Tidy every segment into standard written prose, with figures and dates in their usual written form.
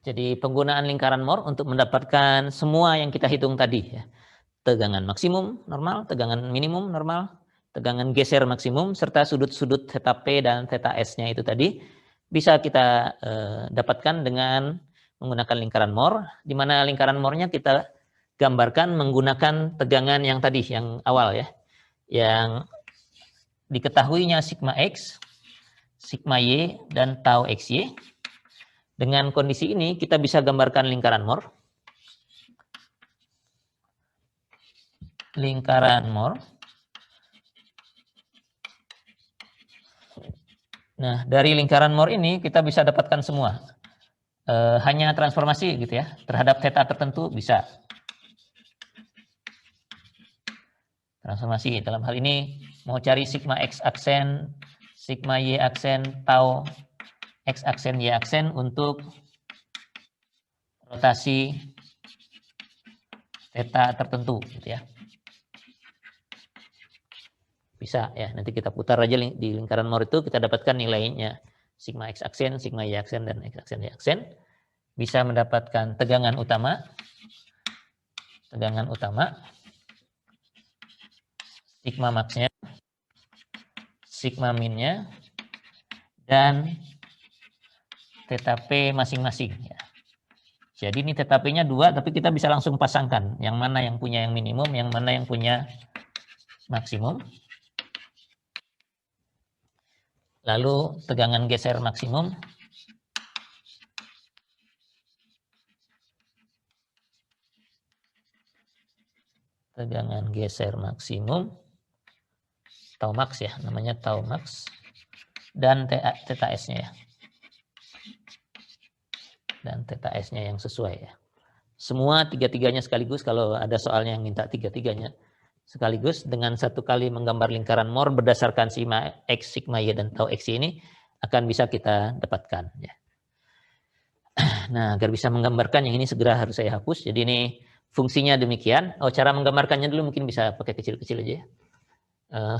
Jadi penggunaan lingkaran Moore untuk mendapatkan semua yang kita hitung tadi ya. Tegangan maksimum normal, tegangan minimum normal, tegangan geser maksimum serta sudut-sudut theta P dan theta S-nya itu tadi bisa kita dapatkan dengan menggunakan lingkaran Moore, di mana lingkaran Moore-nya kita gambarkan menggunakan tegangan yang tadi yang awal ya. Yang diketahuinya sigma X, sigma Y dan tau XY. Dengan kondisi ini kita bisa gambarkan lingkaran Moore. Lingkaran Moore. Nah, dari lingkaran Moore ini kita bisa dapatkan semua. Hanya transformasi gitu ya. Terhadap theta tertentu bisa. Transformasi dalam hal ini mau cari sigma X aksen, sigma Y aksen, tau X aksen, Y aksen untuk rotasi theta tertentu gitu ya. Bisa ya, nanti kita putar aja di lingkaran Moore itu kita dapatkan nilainya sigma X aksen, sigma Y aksen dan X aksen, Y aksen. Bisa mendapatkan tegangan utama, sigma max-nya, sigma min-nya dan theta P masing-masing ya. Jadi ini theta P-nya 2, tapi kita bisa langsung pasangkan yang mana yang punya yang minimum, yang mana yang punya maksimum. Lalu tegangan geser maksimum. Tegangan geser maksimum. Tau max ya, namanya tau max. Dan theta S-nya ya. Dan theta S-nya yang sesuai ya. Semua tiga-tiganya sekaligus, kalau ada soalnya yang minta tiga-tiganya sekaligus dengan satu kali menggambar lingkaran Moore berdasarkan sigma X, sigma Y dan tau X ini akan bisa kita dapatkan ya. Nah, agar bisa menggambarkan yang ini segera harus saya hapus. Jadi ini fungsinya demikian. Oh, cara menggambarkannya dulu mungkin bisa pakai kecil-kecil aja ya.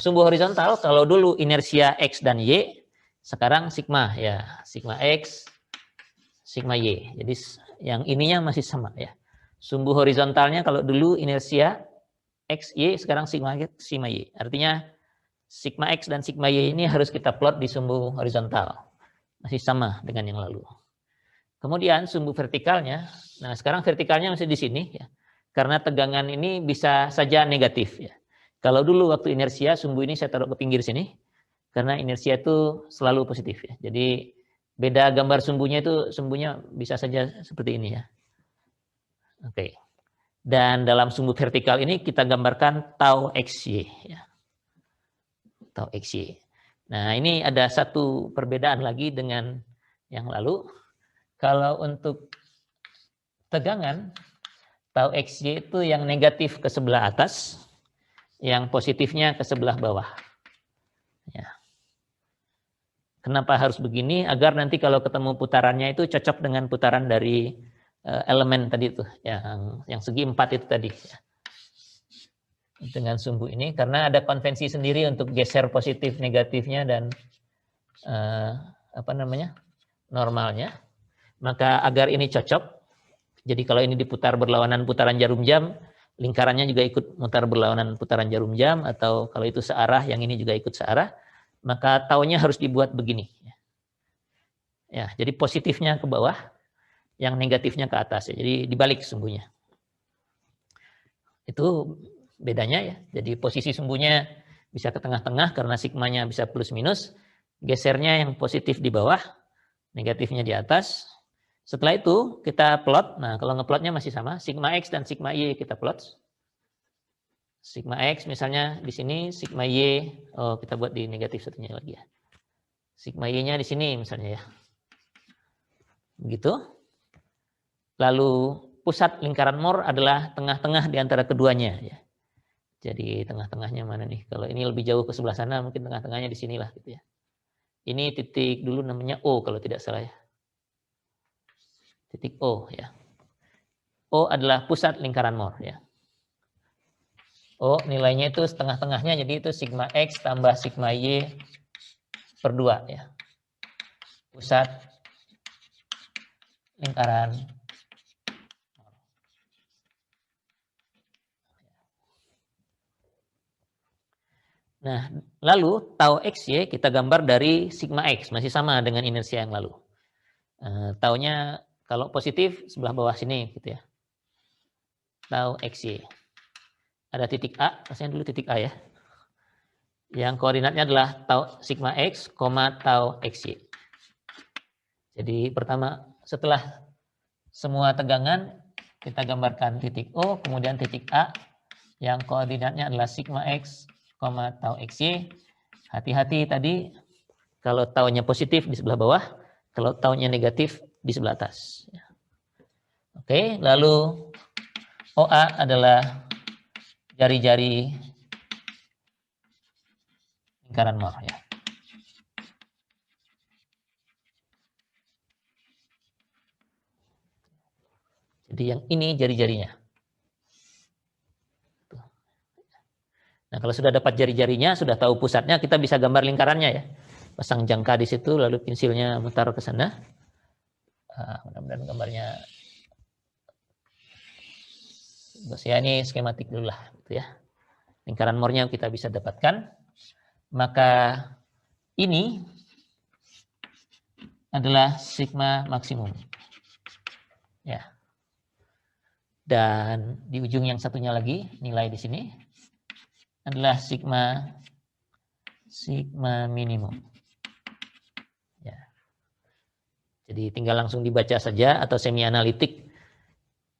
Sumbu horizontal kalau dulu inersia X dan Y, sekarang sigma ya, sigma X, sigma Y. Jadi yang ininya masih sama ya. Sumbu horizontalnya kalau dulu inersia X, Y, sekarang sigma X, sigma Y. Artinya sigma X dan sigma Y ini harus kita plot di sumbu horizontal. Masih sama dengan yang lalu. Kemudian sumbu vertikalnya, nah sekarang vertikalnya masih di sini ya. Karena tegangan ini bisa saja negatif ya. Kalau dulu waktu inersia sumbu ini saya taruh ke pinggir sini karena inersia itu selalu positif ya. Jadi beda gambar sumbunya itu sumbunya bisa saja seperti ini ya. Oke. Dan dalam sumbu vertikal ini kita gambarkan tau XY ya. Tau XY. Nah, ini ada satu perbedaan lagi dengan yang lalu. Kalau untuk tegangan, tau XY itu yang negatif ke sebelah atas, yang positifnya ke sebelah bawah. Ya. Kenapa harus begini? Agar nanti kalau ketemu putarannya itu cocok dengan putaran dari elemen tadi itu, yang segi 4 itu tadi. Ya. Dengan sumbu ini, karena ada konvensi sendiri untuk geser positif negatifnya dan normalnya. Maka agar ini cocok, jadi kalau ini diputar berlawanan putaran jarum jam, lingkarannya juga ikut mutar berlawanan putaran jarum jam, atau kalau itu searah, yang ini juga ikut searah, maka taunya harus dibuat begini. Ya, jadi positifnya ke bawah, yang negatifnya ke atas. Ya. Jadi dibalik sumbunya. Itu bedanya ya. Jadi posisi sumbunya bisa ke tengah-tengah karena sigmanya bisa plus minus, gesernya yang positif di bawah, negatifnya di atas. Setelah itu kita plot, nah kalau ngeplotnya masih sama, sigma X dan sigma Y kita plot. Sigma X misalnya di sini, sigma Y, oh kita buat di negatif satunya lagi ya. Sigma Y-nya di sini misalnya ya. Begitu. Lalu pusat lingkaran Moore adalah tengah-tengah di antara keduanya ya. Jadi tengah-tengahnya mana nih? Kalau ini lebih jauh ke sebelah sana, mungkin tengah-tengahnya di sinilah gitu ya. Ini titik dulu namanya O kalau tidak salah ya. Titik O ya. O adalah pusat lingkaran Moore ya. O nilainya itu setengah-tengahnya, jadi itu sigma X tambah sigma Y per 2 ya. Pusat lingkaran. Nah, lalu tau XY kita gambar dari sigma X, masih sama dengan inersia yang lalu. Taunya kalau positif sebelah bawah sini gitu ya. Tau XY. Ada titik A, rasanya dulu titik A ya. Yang koordinatnya adalah tau sigma X, tau XY. Jadi pertama, setelah semua tegangan, kita gambarkan titik O, kemudian titik A, yang koordinatnya adalah sigma X, tau XY. Hati-hati tadi, kalau taunya positif di sebelah bawah, kalau taunya negatif di sebelah atas. Oke, lalu OA adalah jari-jari lingkaran Mohr ya. Jadi yang ini jari-jarinya. Nah, kalau sudah dapat jari-jarinya, sudah tahu pusatnya, kita bisa gambar lingkarannya ya. Pasang jangka di situ, lalu pensilnya mutar ke sana. Mudah-mudahan gambarnya. Ya, ini skematik dulu lah, gitu ya. Lingkaran Mohrnya kita bisa dapatkan. Maka ini adalah sigma maksimum. Ya. Dan di ujung yang satunya lagi, nilai di sini adalah sigma minimum. Ya. Jadi tinggal langsung dibaca saja atau semi analitik.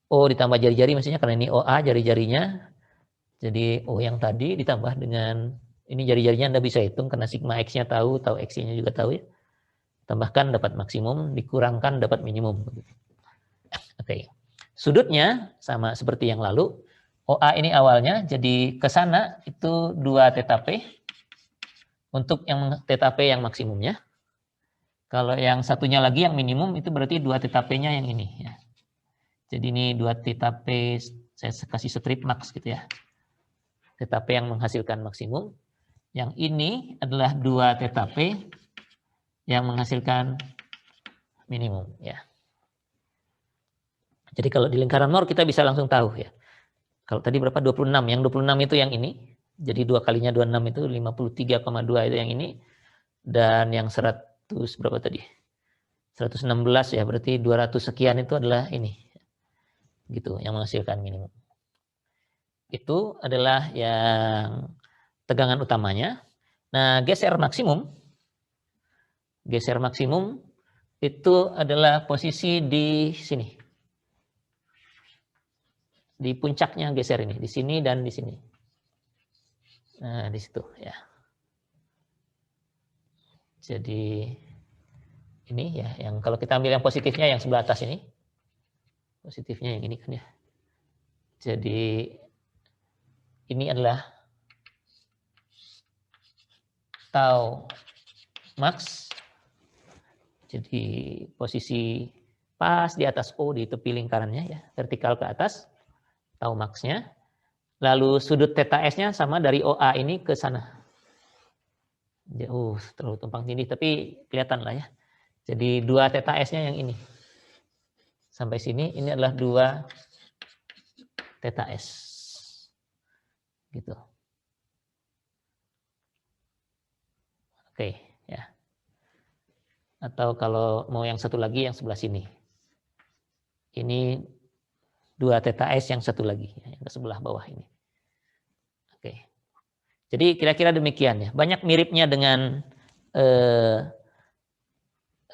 O ditambah jari-jari maksudnya karena ini OA jari-jarinya. Jadi O yang tadi ditambah dengan ini jari-jarinya Anda bisa hitung karena sigma X-nya tahu, tau X-nya juga tahu ya. Tambahkan dapat maksimum, dikurangkan dapat minimum. Oke. Sudutnya sama seperti yang lalu. OA ini awalnya jadi ke sana itu 2 θp untuk yang θp yang maksimumnya. Kalau yang satunya lagi yang minimum itu berarti 2 θp-nya yang ini ya. Jadi ini 2 θp saya kasih strip max gitu ya. θp yang menghasilkan maksimum. Yang ini adalah 2 θp yang menghasilkan minimum ya. Jadi kalau di lingkaran Mohr kita bisa langsung tahu ya. Kalau tadi berapa 26, yang 26 itu yang ini. Jadi 2 kalinya 26 itu 53,2 itu yang ini. Dan yang 100 berapa tadi? 116 ya, berarti 200 sekian itu adalah ini. Gitu, yang menghasilkan minimum. Itu adalah yang tegangan utamanya. Nah, geser maksimum itu adalah posisi di sini. Di puncaknya geser ini, di sini dan di sini. Nah, di situ ya. Jadi ini ya, yang kalau kita ambil yang positifnya yang sebelah atas ini. Positifnya yang ini kan ya. Jadi ini adalah tau max. Jadi posisi pas di atas O di tepi lingkarannya ya, vertikal ke atas, tau max-nya. Lalu sudut θs S-nya sama dari OA ini ke sana. Jauh, terlalu tumpang tindih, tapi kelihatan lah ya. Jadi 2 θs S-nya yang ini. Sampai sini, ini adalah 2 θs. Gitu. Oke, ya. Atau kalau mau yang satu lagi, yang sebelah sini. Ini 2 θs yang satu lagi, yang ke sebelah bawah ini. Oke. Jadi kira-kira demikian ya. Banyak miripnya dengan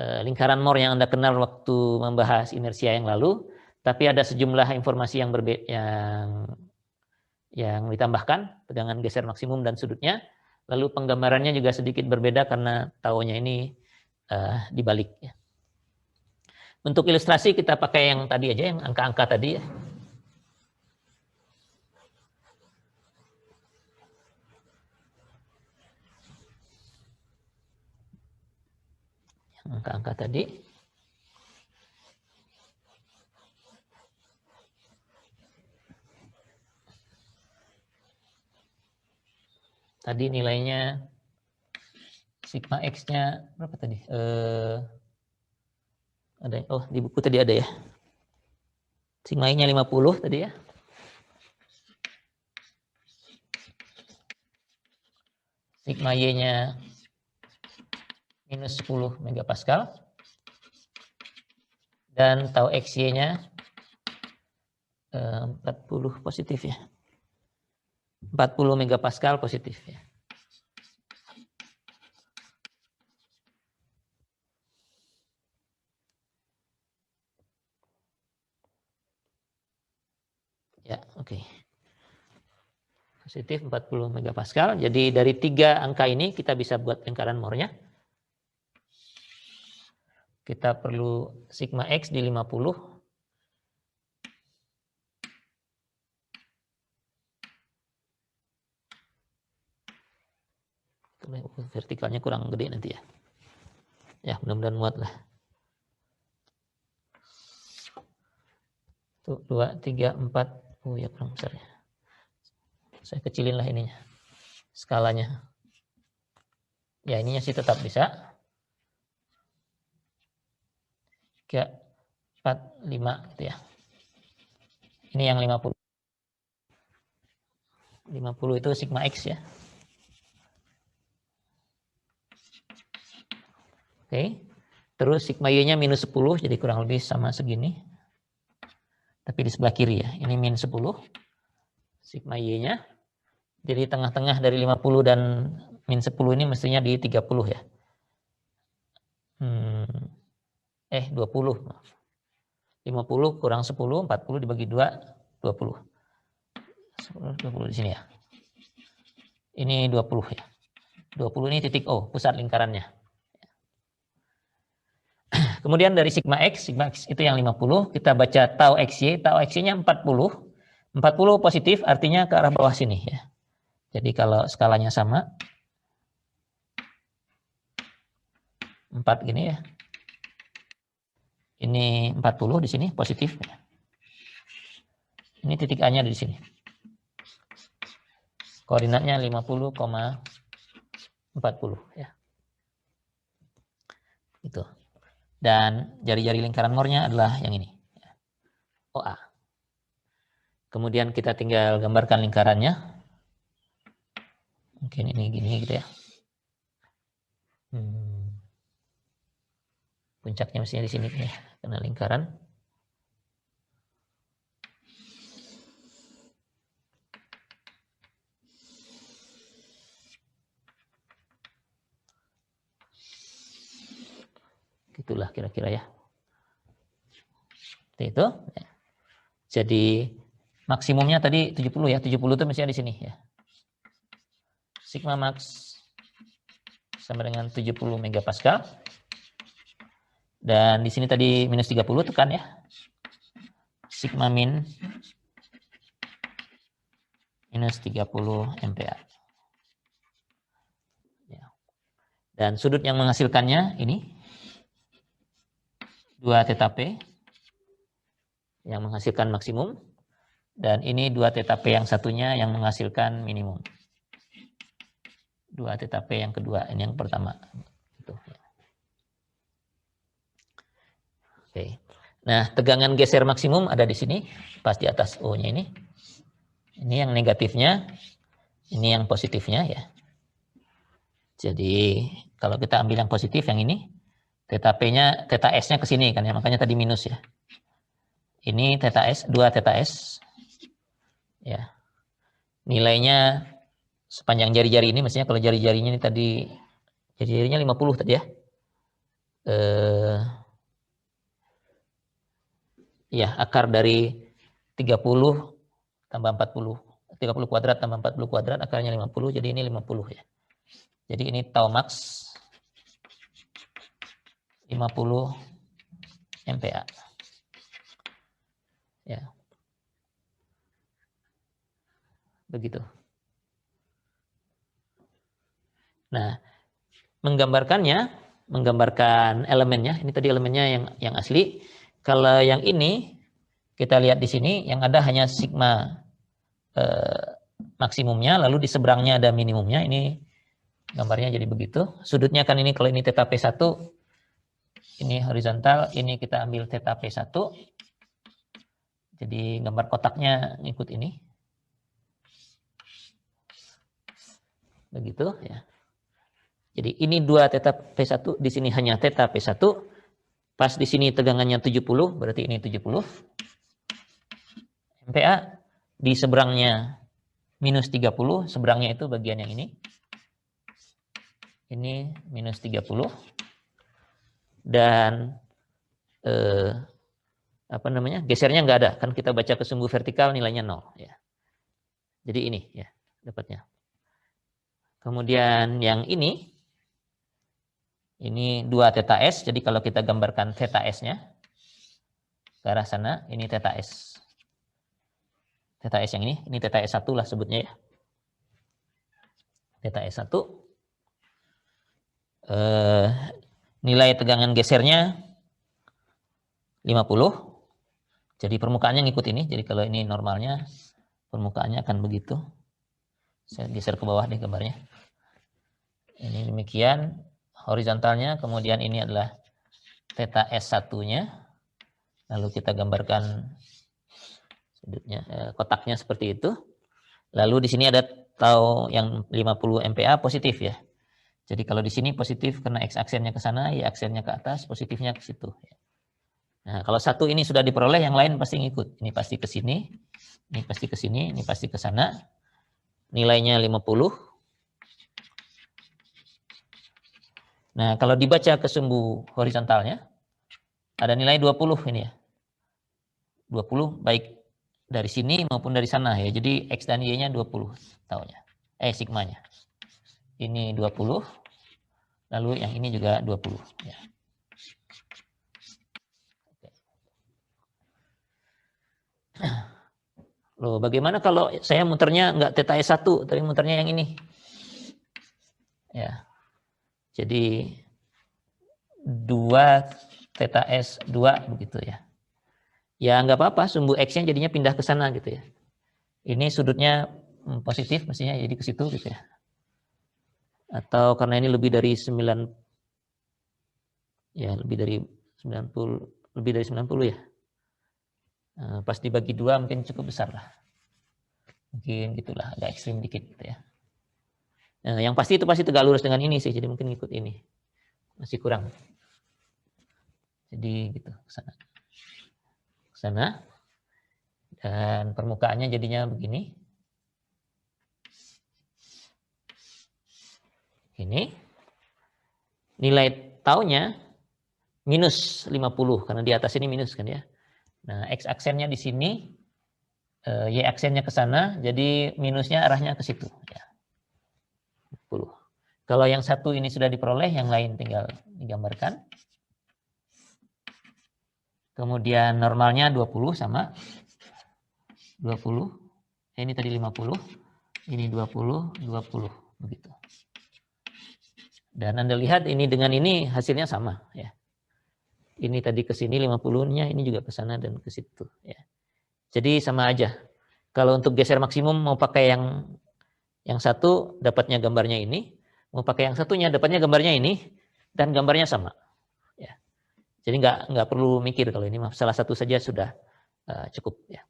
lingkaran Mohr yang Anda kenal waktu membahas inersia yang lalu, tapi ada sejumlah informasi yang berbeda yang ditambahkan, tegangan geser maksimum dan sudutnya. Lalu penggambarannya juga sedikit berbeda karena taunya ini dibalik ya. Untuk ilustrasi kita pakai yang tadi aja, yang angka-angka tadi ya. Angka-angka tadi. Tadi nilainya sigma X-nya berapa tadi? Ada, oh di buku tadi ada ya. Sigma I-nya 50 tadi ya. Sigma Y-nya minus 10 megapascal. Dan tau XY-nya 40 positif ya. 40 megapascal positif ya. Ya, oke. Positif 40 megapascal. Jadi dari 3 angka ini kita bisa buat lingkaran Moore-nya. Kita perlu sigma X di 50. Vertikalnya kurang gede nanti ya. Ya, mudah-mudahan muat lah. 1, 2, 3, 4. Oh ya, kurang besar ya. Saya kecilin lah ininya. Skalanya. Ya, ininya sih tetap bisa. 3, 4, 5 gitu ya. Ini yang 50. 50 itu sigma X ya. Oke. Terus sigma Y-nya minus 10, jadi kurang lebih sama segini. Tapi di sebelah kiri ya. Ini min 10. Sigma Y-nya. Jadi tengah-tengah dari 50 dan min 10 ini mestinya di 30 ya. 20. Maaf. 50 kurang 10, 40 dibagi 2, 20. 20 di sini ya. Ini 20 ya. 20 ini titik O, pusat lingkarannya. Kemudian dari sigma X itu yang 50, kita baca tau XY-nya 40. 40 positif artinya ke arah bawah sini ya. Jadi kalau skalanya sama, 4 gini ya. Ini 40 di sini positif. Ini titik A-nya di sini. Koordinatnya 50,40 ya. Itu. Dan jari-jari lingkaran Moore-nya adalah yang ini. OA. Kemudian kita tinggal gambarkan lingkarannya. Mungkin ini gini gitu ya. Puncaknya mestinya di sini ya, karena lingkaran. Gitulah kira-kira ya. Seperti itu. Jadi maksimumnya tadi 70 ya. 70 itu mestinya di sini ya. Sigma max sama dengan 70 megapascal. Dan di sini tadi minus 30 tekan ya. Sigma min minus 30 MPa. Ya. Dan sudut yang menghasilkannya ini 2 θp yang menghasilkan maksimum. Dan ini 2 θp yang satunya yang menghasilkan minimum. 2 θp yang kedua, ini yang pertama. Gitu. Oke. Nah, tegangan geser maksimum ada di sini, pas di atas O-nya ini. Ini yang negatifnya, ini yang positifnya ya. Jadi, kalau kita ambil yang positif yang ini, θp-nya, θs-nya ke sini kan ya, makanya tadi minus ya. Ini θs, 2 θs. Ya. Nilainya sepanjang jari-jari ini, maksudnya kalau jari-jarinya ini tadi, jari-jarinya 50 tadi ya. Ya, akar dari 30 tambah 40. 30 kuadrat tambah 40 kuadrat, akarnya 50, jadi ini 50 ya. Jadi ini tau max 50 MPa. Ya. Begitu. Nah, menggambarkan elemennya, ini tadi elemennya yang asli. Kalau yang ini kita lihat di sini yang ada hanya sigma maksimumnya, lalu di seberangnya ada minimumnya. Ini gambarnya jadi begitu. Sudutnya kan ini kalau ini θp1 Ini horizontal, ini kita ambil theta P1. Jadi gambar kotaknya ngikut ini. Begitu ya. Jadi ini 2 theta P1, di sini hanya theta P1. Pas di sini tegangannya 70, berarti ini 70 MPa. Di seberangnya minus 30, seberangnya itu bagian yang ini. Ini minus 30. Dan gesernya nggak ada. Kan kita baca ke sumbu vertikal nilainya 0. Ya. Jadi ini ya dapatnya. Kemudian yang ini 2 theta S. Jadi kalau kita gambarkan theta S-nya ke arah sana, ini theta S. Theta S yang ini theta S1 lah sebutnya ya. Theta S1. Nilai tegangan gesernya 50. Jadi permukaannya ngikut ini. Jadi kalau ini normalnya, permukaannya akan begitu. Saya geser ke bawah deh gambarnya. Ini demikian horizontalnya. Kemudian ini adalah theta S1-nya. Lalu kita gambarkan sudutnya, kotaknya seperti itu. Lalu di sini ada tau yang 50 MPa positif ya. Jadi kalau di sini positif karena X aksennya ke sana, Y aksennya ke atas, positifnya ke situ. Nah, kalau satu ini sudah diperoleh, yang lain pasti ngikut. Ini pasti ke sini, ini pasti ke sini, ini pasti ke sana. Nilainya 50. Nah, kalau dibaca ke sumbu horizontalnya, ada nilai 20 ini ya. 20 baik dari sini maupun dari sana ya. Jadi X dan Y-nya 20 taunya. Sigmanya. Ini 20. Lalu yang ini juga 20 ya. Loh, bagaimana kalau saya muternya nggak theta S1, tapi muternya yang ini? Ya. Jadi 2 theta S2 begitu ya. Ya nggak apa-apa, sumbu X-nya jadinya pindah ke sana gitu ya. Ini sudutnya positif mestinya jadi ke situ gitu ya. Atau karena ini lebih dari 9 ya, lebih dari 90 ya. Pas dibagi 2 mungkin cukup besar lah. Mungkin gitulah, agak ekstrim dikit gitu ya. Nah, yang pasti itu pasti tegak lurus dengan ini sih, jadi mungkin ikut ini. Masih kurang. Jadi gitu, ke sana. Ke sana. Dan permukaannya jadinya begini. Ini. Nilai taunya minus 50 karena di atas ini minus kan ya. Nah, X aksennya di sini, Y aksennya ke sana, jadi minusnya arahnya ke situ ya. 10. Kalau yang satu ini sudah diperoleh, yang lain tinggal digambarkan. Kemudian normalnya 20 sama 20. Ini tadi 50, ini 20, 20 begitu. Dan Anda lihat ini dengan ini hasilnya sama ya. Ini tadi ke sini 50-nya, ini juga ke sana dan ke situ ya. Jadi sama aja. Kalau untuk geser maksimum mau pakai yang satu dapatnya gambarnya ini, mau pakai yang satunya dapatnya gambarnya ini dan gambarnya sama. Ya. Jadi nggak perlu mikir kalau ini salah satu saja sudah cukup ya.